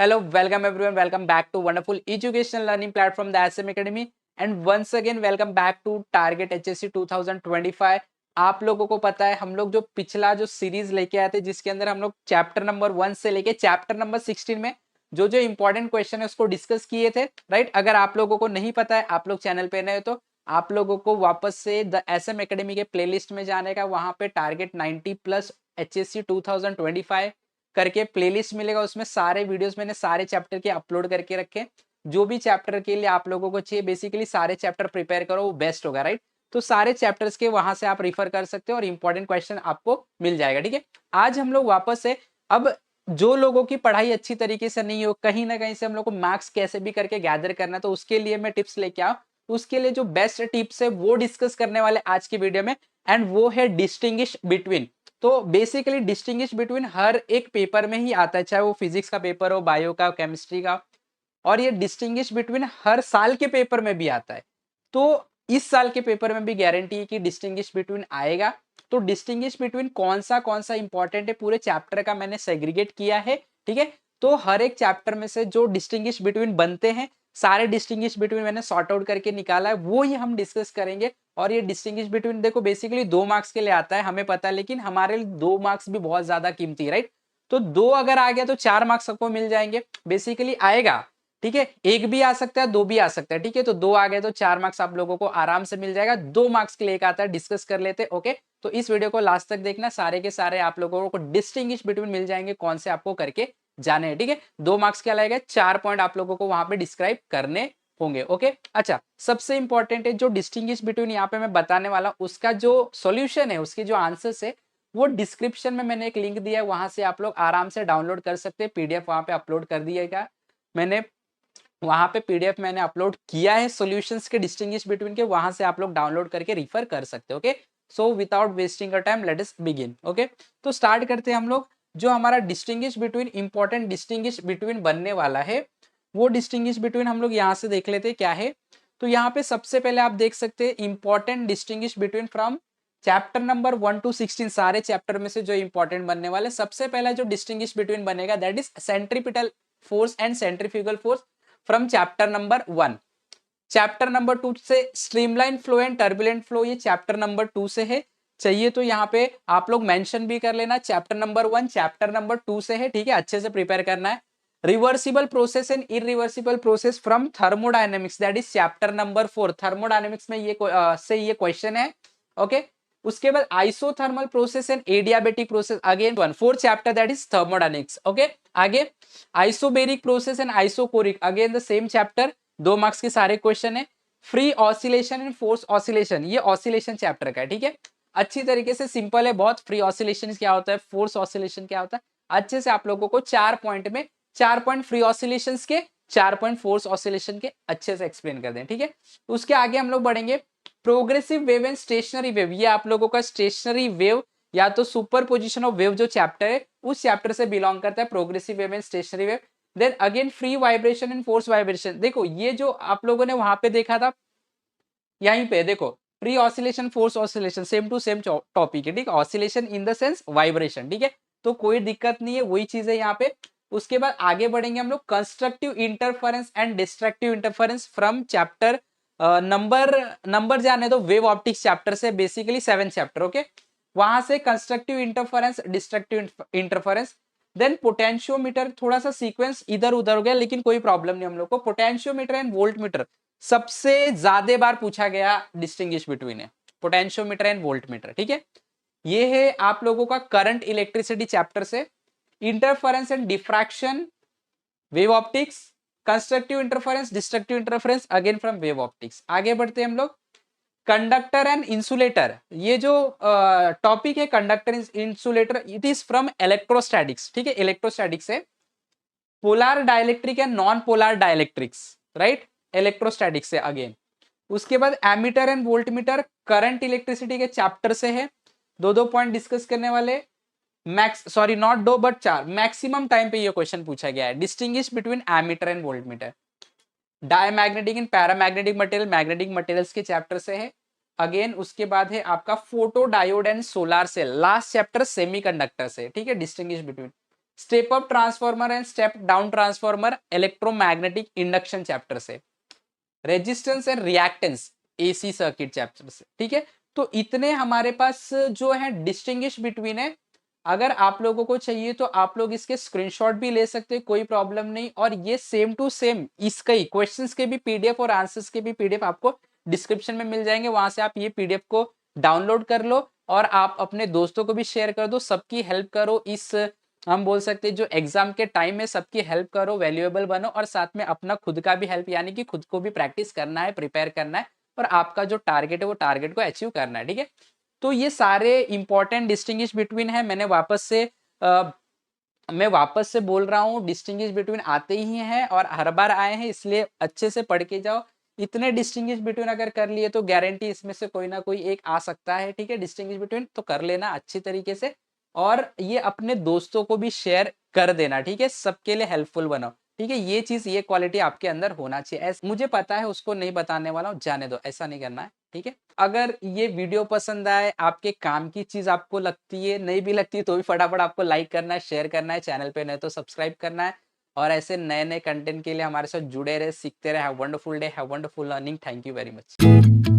Hello, welcome everyone. Welcome back to wonderful educational learning platform, the SM Academy. And once again, welcome back to Target HSC 2025. आप लोगों को पता है हम लोग जो पिछला जो सीरीज लेके आए थे जिसके अंदर हम लोग चैप्टर नंबर 1 से लेके चैप्टर नंबर 16 में जो जो इंपॉर्टेंट क्वेश्चन है उसको डिस्कस किए थे, राइट। अगर आप लोगों को नहीं पता है, आप लोग चैनल पे नए हो तो आप लोगों को वापस से द SM Academy के प्लेलिस्ट में जाने का, वहां पे टारगेट 90 प्लस HSC 2025 करके प्लेलिस्ट मिलेगा। उसमें सारे वीडियोस मैंने सारे चैप्टर के अपलोड करके रखे। जो भी चैप्टर के लिए आप लोगों को चाहिए, बेसिकली सारे चैप्टर प्रिपेयर करो, वो बेस्ट होगा, राइट। तो सारे चैप्टर्स के वहां से आप रिफर कर सकते हो और इंपॉर्टेंट क्वेश्चन आपको मिल जाएगा, ठीक है। आज हम लोग वापस से, अब जो लोगों की पढ़ाई अच्छी तरीके से नहीं हो, कहीं ना कहीं से हम लोग को मार्क्स कैसे भी करके गैदर करना, तो उसके लिए मैं टिप्स लेके आऊँ। उसके लिए जो बेस्ट टिप्स है वो डिस्कस करने वाले आज की वीडियो में, एंड वो है डिस्टिंग्विश बिटवीन। तो बेसिकली डिस्टिंग्विश बिटवीन हर एक पेपर में ही आता है, चाहे वो फिजिक्स का पेपर हो, बायो का, केमिस्ट्री का, और ये डिस्टिंग्विश बिटवीन हर साल के पेपर में भी आता है। तो इस साल के पेपर में भी गारंटी है कि डिस्टिंग्विश बिटवीन आएगा। तो डिस्टिंग्विश बिटवीन कौन सा इंपॉर्टेंट है, पूरे चैप्टर का मैंने सेग्रीगेट किया है, ठीक है। तो हर एक चैप्टर में से जो डिस्टिंग्विश बिटवीन बनते हैं, सारे डिस्टिंग्विश बिटवीन मैंने सॉर्ट आउट करके निकाला है, वो ही हम डिस्कस करेंगे। और ये डिस्टिंग्विश बिटवीन देखो बेसिकली 2 मार्क्स के लिए आता है, हमें पता है, लेकिन हमारे लिए 2 मार्क्स भी बहुत ज्यादा कीमती है, राइट। तो 2 अगर आ गया तो 4 मार्क्स सबको मिल जाएंगे, बेसिकली आएगा, ठीक है। एक भी आ सकता है, 2 भी आ सकता है, ठीक है। तो 2 आ गए तो 4 मार्क्स आप लोगों को आराम से मिल जाएगा। 2 मार्क्स के लिए एक आता है, डिस्कस कर लेते, ओके। तो इस वीडियो को लास्ट तक देखना, सारे के सारे आप लोगों को डिस्टिंग्विश बिटवीन मिल जाएंगे, कौन से आपको करके जाने हैं, ठीक है। 2 मार्क्स के अलावा 4 पॉइंट आप लोगों को वहां पे डिस्क्राइब करने होंगे, ओके। अच्छा, सबसे इंपॉर्टेंट है जो डिस्टिंग्विश बिटवीन यहाँ पे मैं बताने वाला हूँ, उसका जो सॉल्यूशन है, उसके जो आंसर्स है, वो डिस्क्रिप्शन में मैंने एक लिंक दिया है, वहां से आप लोग आराम से डाउनलोड कर सकते हैं। पीडीएफ वहां पे अपलोड कर दिएगा मैंने, वहां पे पीडीएफ मैंने अपलोड किया है सॉल्यूशंस के डिस्टिंग्विश बिटवीन के, वहां से आप लोग डाउनलोड करके रिफर कर सकते हो, okay. So without wasting a time let us begin, okay. तो स्टार्ट करते हैं हम लोग। जो हमारा distinguish between, important distinguish between बनने वाला है, वो डिस्टिंग्विश बिटवीन हम लोग यहाँ से देख लेते हैं क्या है। तो यहाँ पे सबसे पहले आप देख सकते हैं important distinguish between from chapter number 1 to 16, सारे चैप्टर में से जो इंपॉर्टेंट बनने वाले, सबसे पहला जो डिस्टिंग्विश बिटवीन बनेगा that is centripetal force and centrifugal force from chapter number 1। Chapter number 2 से streamline flow and turbulent flow, ये चैप्टर नंबर 2 से है। चाहिए तो यहाँ पे आप लोग मेंशन भी कर लेना, चैप्टर नंबर 1 चैप्टर नंबर 2 से है, ठीक है। अच्छे से प्रिपेयर करना है। Reversible process and irreversible process from thermodynamics, that is chapter number 4। Thermodynamics में ये क्वेश्चन है, ओके। उसके बाद isothermal process and adiabatic process, again 4 chapter that is thermodynamics, okay. आगे isobaric process and isochoric, again the same chapter, 2 marks के सारे question है। Free oscillation and force oscillation, ये ऑसिलेशन चैप्टर का है, ठीक है। अच्छी तरीके से सिंपल है बहुत। फ्री ऑसिलेशन क्या होता है, फोर्स ऑसिलेशन क्या होता है, अच्छे से आप लोगों को 4 पॉइंट में 4 पॉइंट फ्री ऑसिलेशन के, 4 पॉइंट फोर्स ऑसिलेशन के अच्छे से एक्सप्लेन कर दें, ठीक है। उसके आगे हम लोग बढ़ेंगे। Progressive wave and stationary wave, ये आप लोगों का स्टेशनरी वेव या तो सुपर पोजिशन ऑफ वेव जो चैप्टर है, उस चैप्टर से बिलोंग करता है, progressive wave and stationary wave. Then again free vibration and force vibration, देखो ये जो आप लोगों ने वहां पे देखा था, यहीं पे देखो free oscillation force oscillation same to same topic है, ठीक है। Oscillation in the sense vibration, ठीक है। तो कोई दिक्कत नहीं है, वही चीज है यहाँ पे। उसके बाद आगे बढ़ेंगे हम लोग, constructive interference and destructive interference from chapter number जाने दो, वेव ऑप्टिक्स चैप्टर से, बेसिकली 7 चैप्टर, ओके। वहां से constructive interference, destructive interference. Then potentiometer, थोड़ा सा सीक्वेंस इधर उधर हो गया, लेकिन कोई प्रॉब्लम नहीं हम लोग को। पोटेंशियोमीटर एंड वोल्टमीटर सबसे ज्यादा बार पूछा गया डिस्टिंग्विश बिटवीन है, पोटेंशियोमीटर एंड वोल्टमीटर, ठीक है। ये है आप लोगों का करंट इलेक्ट्रिसिटी चैप्टर से। Interference and diffraction, wave optics, constructive interference, destructive interference, again from wave optics. आगे बढ़ते हैं हम लोग। कंडक्टर एंड इंसुलेटर, ये जो टॉपिक है conductor insulator, it is from electrostatics, ठीक है। इलेक्ट्रोस्टैटिक्स है। Polar dielectric and non polar dielectrics, right, electrostatics से अगेन। उसके बाद ammeter and voltmeter current electricity के चैप्टर से है। 2 पॉइंट डिस्कस करने वाले, max sorry not 2 but 4, maximum time पे ये क्वेश्चन पूछा गया है। Distinguish between ammeter and voltmeter. Diamagnetic and paramagnetic material, magnetic materials के चैप्टर से है। अगेन उसके बाद है आपका photodiode and solar cell, last chapter semiconductor से, ठीक है। Distinguish between step up transformer and step down transformer electromagnetic induction chapter से, resistance and reactance AC circuit chapter से, ठीक है। तो इतने हमारे पास जो है डिस्टिंग्विश बिटवीन है। अगर आप लोगों को चाहिए तो आप लोग इसके स्क्रीनशॉट भी ले सकते हैं, कोई प्रॉब्लम नहीं। और ये सेम टू सेम इसका ही क्वेश्चंस के भी पीडीएफ और आंसर्स के भी पीडीएफ आपको डिस्क्रिप्शन में मिल जाएंगे, वहां से आप ये पीडीएफ को डाउनलोड कर लो और आप अपने दोस्तों को भी शेयर कर दो, सबकी हेल्प करो। इस हम बोल सकते हैं जो एग्जाम के टाइम में सबकी हेल्प करो, वैल्यूएबल बनो, और साथ में अपना खुद का भी हेल्प, यानी कि खुद को भी प्रैक्टिस करना है, प्रिपेयर करना है, और आपका जो टारगेट है वो टारगेट को अचीव करना है, ठीक है। तो ये सारे इंपॉर्टेंट डिस्टिंग्विश बिटवीन है। मैं वापस से बोल रहा हूँ, डिस्टिंग्विश बिटवीन आते ही हैं और हर बार आए हैं, इसलिए अच्छे से पढ़ के जाओ। इतने डिस्टिंग्विश बिटवीन अगर कर लिए तो गारंटी इसमें से कोई ना कोई एक आ सकता है, ठीक है। डिस्टिंग्विश बिटवीन तो कर लेना अच्छी तरीके से, और ये अपने दोस्तों को भी शेयर कर देना, ठीक है। सबके लिए हेल्पफुल बनाओ, ठीक है। ये चीज, ये क्वालिटी आपके अंदर होना चाहिए। मुझे पता है उसको नहीं बताने वाला हूँ, जाने दो, ऐसा नहीं करना है, ठीक है। अगर ये वीडियो पसंद आए, आपके काम की चीज आपको लगती है, नहीं भी लगती तो भी फटाफट आपको लाइक करना है, शेयर करना है, चैनल पे नए तो सब्सक्राइब करना है। और ऐसे नए नए कंटेंट के लिए हमारे साथ जुड़े रहे, सीखते रहे। Have wonderful day, have wonderful learning. Thank you very much.